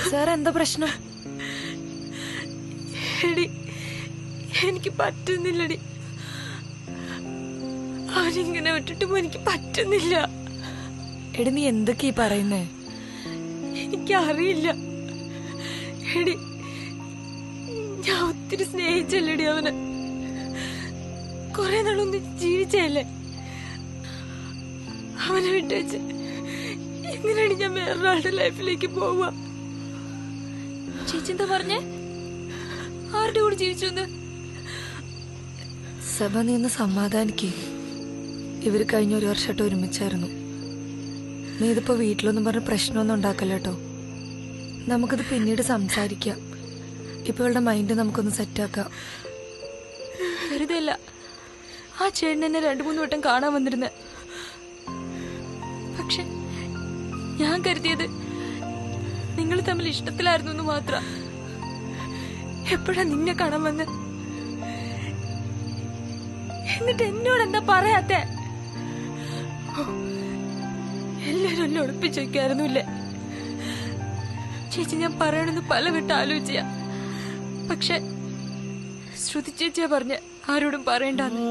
Sir എന്താ പ്രശ്നം? എടി എനിക്ക് പറ്റുന്നില്ലടി, അവനിങ്ങനെ വിട്ടിട്ടും എനിക്ക് പറ്റുന്നില്ല. എടി നീ എന്തൊക്കെയാ പറയുന്നേ? എനിക്കറിയില്ല എടി, ഞാൻ ഒത്തിരി സ്നേഹിച്ചല്ലേടി അവന്, കുറെ നാളൊന്ന് ജീവിച്ചല്ലേ. അവനെ വിട്ടുവെച്ച് എങ്ങനെയാണ് ഞാൻ വേറൊരാളുടെ ലൈഫിലേക്ക് പോവുക? ചേച്ചി എന്താ പറഞ്ഞേ? ആരുടെ കൂടെ ജീവിച്ചു എന്ന്? സഭ നീ ഒന്ന് സമാധാനിക്കേ. ഇവര് കഴിഞ്ഞ 1 വർഷമായിട്ട് ഒരുമിച്ചായിരുന്നു. നീ ഇതിപ്പോ വീട്ടിലൊന്നും പറഞ്ഞ് പ്രശ്നമൊന്നും ഉണ്ടാക്കല്ലോ കേട്ടോ. നമുക്കിത് പിന്നീട് സംസാരിക്കാം. ഇപ്പൊ ഇവളുടെ മൈൻഡ് നമുക്കൊന്ന് സെറ്റാക്കാം. വെറുതെ അല്ല ആ ചേട്ടൻ എന്നെ 2-3 വട്ടം കാണാൻ വന്നിരുന്നെ. പക്ഷെ ഞാൻ കരുതിയത് നിങ്ങൾ തമ്മിൽ ഇഷ്ടത്തിലായിരുന്നു എന്ന് മാത്രം. എപ്പോഴാ നിന്നെ കാണാൻ വന്ന്? എന്നിട്ട് എന്നോട് എന്താ പറയാത്തെ? എല്ലാരും എന്നെ ഒളിപ്പിച്ചു വെക്കായിരുന്നില്ലേ? ചേച്ചി ഞാൻ പറയണമെന്ന് പലവട്ടം ആലോചിച്ച, പക്ഷെ ശ്രുതി ചേച്ചിയാ പറഞ്ഞ ആരോടും പറയണ്ടെന്ന്.